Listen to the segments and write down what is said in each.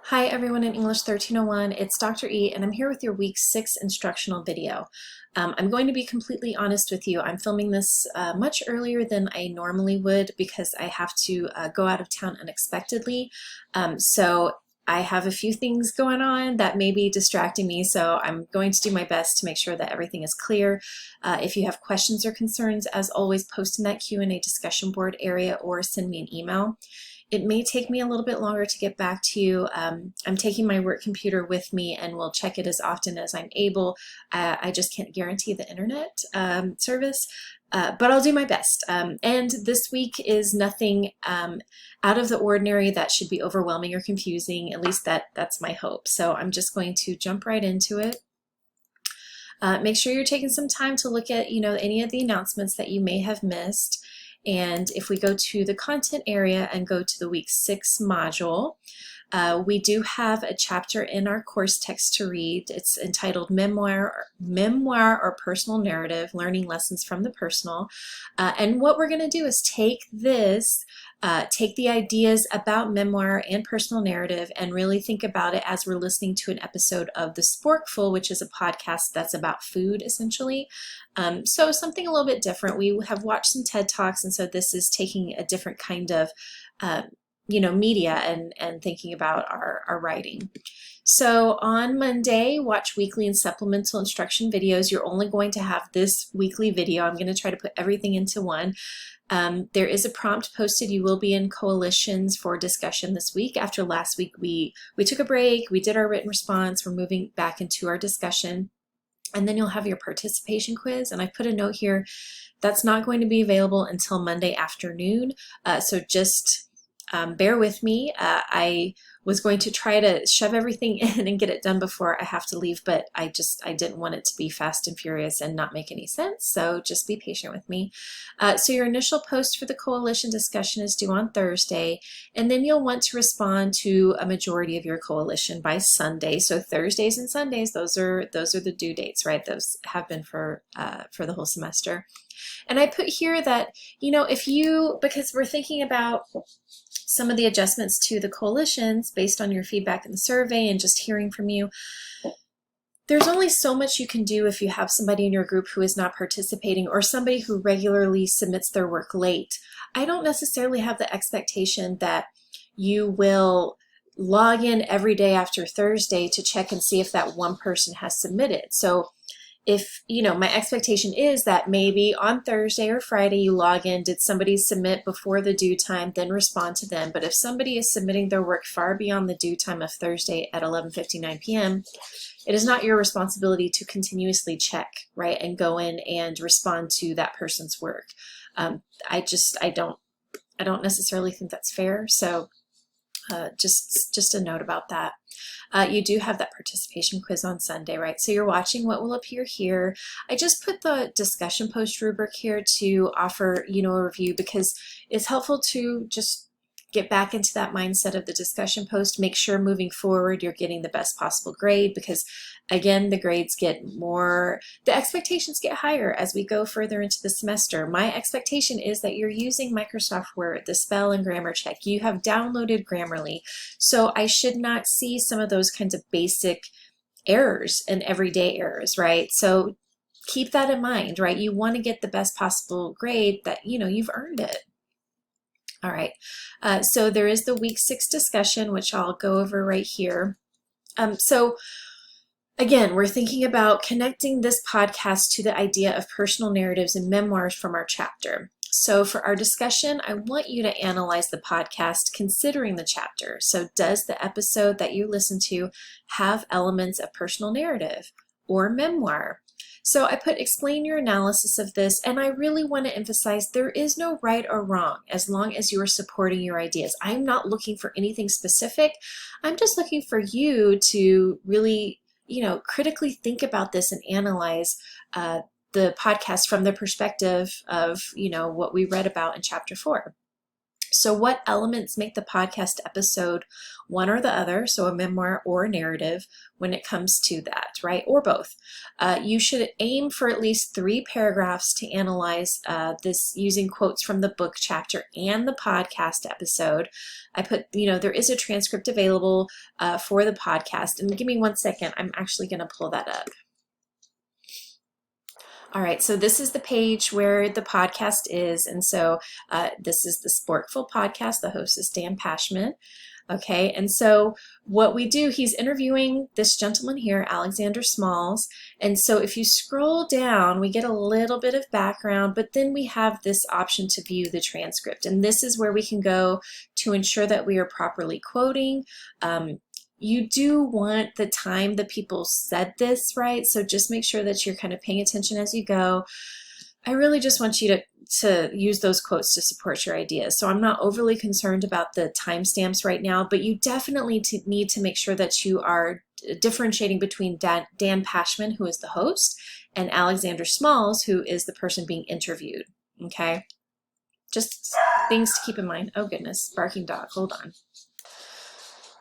Hi everyone in English 1301, it's Dr. E and I'm here with your week 6 instructional video. I'm going to be completely honest with you. I'm filming this much earlier than I normally would because I have to go out of town unexpectedly. So I have a few things going on that may be distracting me, so I'm going to do my best to make sure that everything is clear. If you have questions or concerns, as always, post in that Q&A discussion board area or send me an email. It may take me a little bit longer to get back to you. I'm taking my work computer with me and will check it as often as I'm able. I just can't guarantee the internet service, but I'll do my best. And this week is nothing out of the ordinary that should be overwhelming or confusing. At least that's my hope. So I'm just going to jump right into it. Make sure you're taking some time to look at, any of the announcements that you may have missed. And if we go to the content area and go to the week 6 module, we do have a chapter in our course text to read. It's entitled Memoir or Personal Narrative, Learning Lessons from the Personal. And what we're going to do is take the ideas about memoir and personal narrative and really think about it as we're listening to an episode of The Sporkful, which is a podcast that's about food, essentially. So something a little bit different. We have watched some TED Talks, and so this is taking a different kind of media and thinking about our writing. So on Monday, watch weekly and supplemental instruction videos. You're only going to have this weekly video. I'm going to try to put everything into one. There is a prompt posted. You will be in coalitions for discussion this week. After last week, we took a break. We did our written response. We're moving back into our discussion. And then you'll have your participation quiz. And I put a note here that's not going to be available until Monday afternoon. So just bear with me. I was going to try to shove everything in and get it done before I have to leave, but I didn't want it to be fast and furious and not make any sense. So just be patient with me. So your initial post for the coalition discussion is due on Thursday, and then you'll want to respond to a majority of your coalition by Sunday. So Thursdays and Sundays, those are the due dates, right? Those have been for the whole semester. And I put here that, because we're thinking about some of the adjustments to the coalitions based on your feedback in the survey and just hearing from you, there's only so much you can do if you have somebody in your group who is not participating or somebody who regularly submits their work late. I don't necessarily have the expectation that you will log in every day after Thursday to check and see if that one person has submitted. So if, my expectation is that maybe on Thursday or Friday you log in, did somebody submit before the due time, then respond to them. But if somebody is submitting their work far beyond the due time of Thursday at 11:59 p.m., it is not your responsibility to continuously check, right, and go in and respond to that person's work. I don't necessarily think that's fair. So just a note about that. You do have that participation quiz on Sunday, right? So you're watching what will appear here. I just put the discussion post rubric here to offer, a review because it's helpful to just get back into that mindset of the discussion post. Make sure moving forward you're getting the best possible grade because, again, the expectations get higher as we go further into the semester. My expectation is that you're using Microsoft Word, the spell and grammar check. You have downloaded Grammarly, so I should not see some of those kinds of basic errors and everyday errors, right? So keep that in mind, right? You want to get the best possible grade that, you've earned it. All right, so there is the week 6 discussion, which I'll go over right here. So again, we're thinking about connecting this podcast to the idea of personal narratives and memoirs from our chapter. So for our discussion, I want you to analyze the podcast considering the chapter. So does the episode that you listen to have elements of personal narrative or memoir? So I put explain your analysis of this, and I really want to emphasize there is no right or wrong as long as you are supporting your ideas. I'm not looking for anything specific. I'm just looking for you to really, critically think about this and analyze the podcast from the perspective of, what we read about in chapter 4. So what elements make the podcast episode one or the other, so a memoir or a narrative when it comes to that, right? Or both. You should aim for at least 3 paragraphs to analyze this using quotes from the book chapter and the podcast episode. I put, there is a transcript available for the podcast. And give me 1 second. I'm actually going to pull that up. All right, so this is the page where the podcast is. And so this is the Sporkful podcast. The host is Dan Pashman. Okay, and so what we do, he's interviewing this gentleman here, Alexander Smalls. And so if you scroll down, we get a little bit of background, but then we have this option to view the transcript. And this is where we can go to ensure that we are properly quoting. You do want the time that people said this, right? So just make sure that you're kind of paying attention as you go. I really just want you to use those quotes to support your ideas. So I'm not overly concerned about the timestamps right now, but you definitely need to make sure that you are differentiating between Dan Pashman, who is the host, and Alexander Smalls, who is the person being interviewed, okay? Just things to keep in mind. Oh goodness, barking dog, hold on.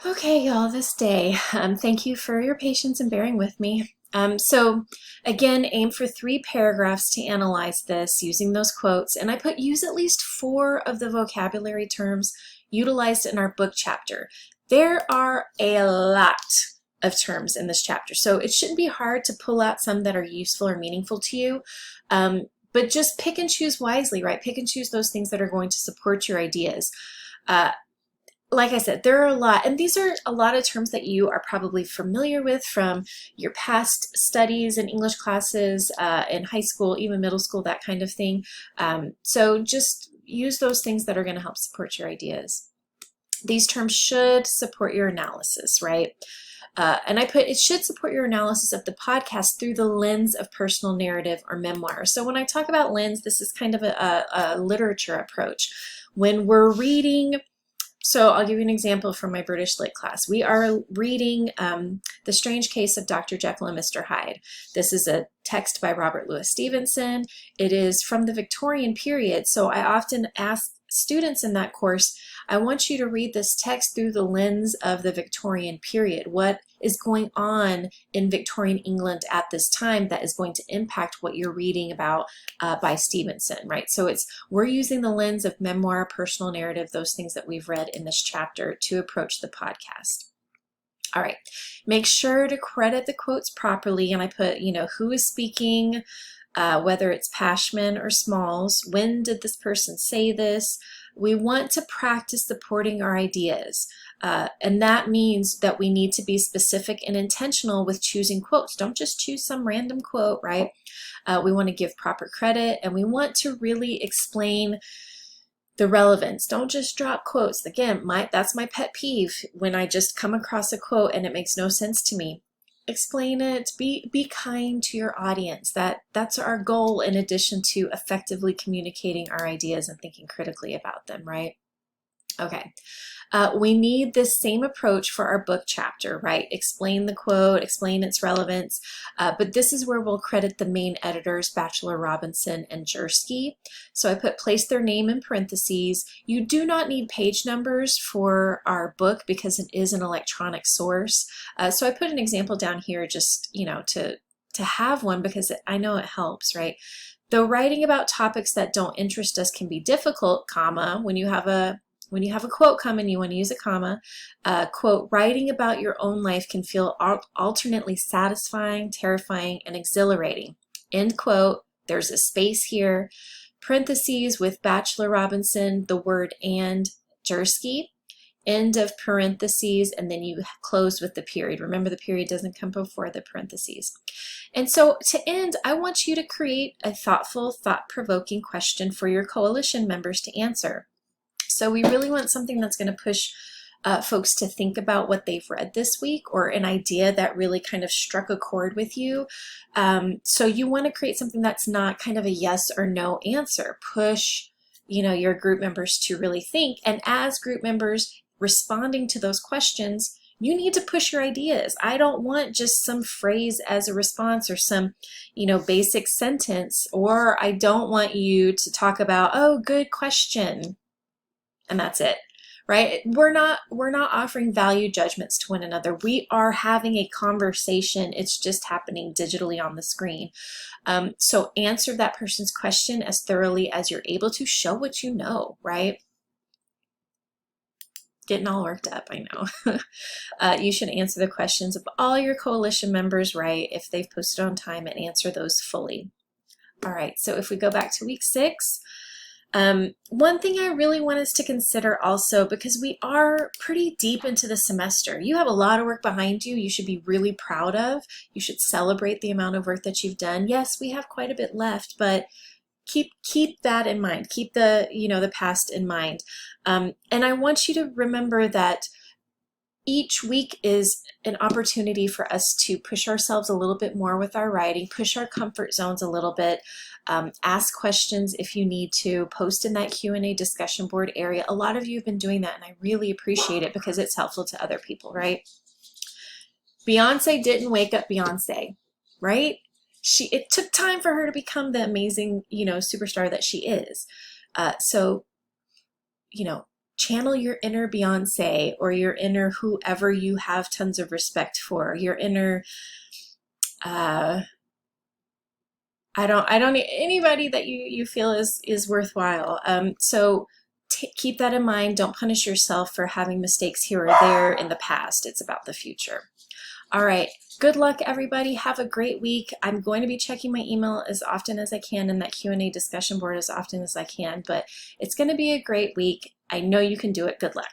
Okay, y'all, this day, thank you for your patience and bearing with me. So again, aim for 3 paragraphs to analyze this using those quotes. And I put use at least 4 of the vocabulary terms utilized in our book chapter. There are a lot of terms in this chapter, so it shouldn't be hard to pull out some that are useful or meaningful to you. But just pick and choose wisely, right? Pick and choose those things that are going to support your ideas. Like I said, there are a lot, and these are a lot of terms that you are probably familiar with from your past studies in English classes in high school, even middle school, that kind of thing. So just use those things that are going to help support your ideas. These terms should support your analysis, right? And I put, it should support your analysis of the podcast through the lens of personal narrative or memoir. So when I talk about lens, this is kind of a literature approach. When we're reading, so I'll give you an example from my British Lit class. We are reading The Strange Case of Dr. Jekyll and Mr. Hyde. This is a text by Robert Louis Stevenson. It is from the Victorian period, so I often ask students in that course, I want you to read this text through the lens of the Victorian period. What is going on in Victorian England at this time that is going to impact what you're reading about by Stevenson, right? So we're using the lens of memoir, personal narrative, those things that we've read in this chapter to approach the podcast. All right, make sure to credit the quotes properly, and I put, who is speaking, whether it's Pashman or Smalls, when did this person say this? We want to practice supporting our ideas. And that means that we need to be specific and intentional with choosing quotes. Don't just choose some random quote, right? We want to give proper credit, and we want to really explain the relevance. Don't just drop quotes. Again, that's my pet peeve, when I just come across a quote and it makes no sense to me. Explain it, be kind to your audience. That's our goal, in addition to effectively communicating our ideas and thinking critically about them, right? Okay. We need this same approach for our book chapter, right? Explain the quote, explain its relevance, but this is where we'll credit the main editors, Batchelor, Robinson, and Jersky. So I place their name in parentheses. You do not need page numbers for our book because it is an electronic source. So I put an example down here just, to have one, because I know it helps, right? Though writing about topics that don't interest us can be difficult, comma, when you have a quote come and you want to use a comma, quote, writing about your own life can feel alternately satisfying, terrifying, and exhilarating, end quote. There's a space here, parentheses with Batchelor, Robinson, the word and, Jersky, end of parentheses, and then you close with the period. Remember, the period doesn't come before the parentheses. And so to end, I want you to create a thoughtful, thought-provoking question for your coalition members to answer. So we really want something that's going to push folks to think about what they've read this week, or an idea that really kind of struck a chord with you. So you want to create something that's not kind of a yes or no answer. Push, your group members to really think. And as group members responding to those questions, you need to push your ideas. I don't want just some phrase as a response, or some, basic sentence, or I don't want you to talk about, oh, good question. and that's it. Right? We're not offering value judgments to one another. We are having a conversation. It's just happening digitally on the screen. So answer that person's question as thoroughly as you're able to. Show what you know, right? Getting all worked up, I know. You should answer the questions of all your coalition members, right, if they've posted on time, and answer those fully. All right, so if we go back to week 6, one thing I really want us to consider also, because we are pretty deep into the semester, you have a lot of work behind you should be really proud of. You should celebrate the amount of work that you've done. Yes, we have quite a bit left, but keep that in mind. Keep the, the past in mind. And I want you to remember that each week is an opportunity for us to push ourselves a little bit more with our writing, push our comfort zones a little bit, ask questions if you need to, post in that Q&A discussion board area. A lot of you have been doing that, and I really appreciate it because it's helpful to other people, right? Beyonce didn't wake up Beyonce, right? It took time for her to become the amazing, superstar that she is. So, channel your inner Beyonce, or your inner whoever you have tons of respect for, your inner, anybody that you feel is worthwhile. So keep that in mind. Don't punish yourself for having mistakes here or there in the past. It's about the future. All right. Good luck, everybody. Have a great week. I'm going to be checking my email as often as I can and that Q&A discussion board as often as I can, but it's going to be a great week. I know you can do it. Good luck.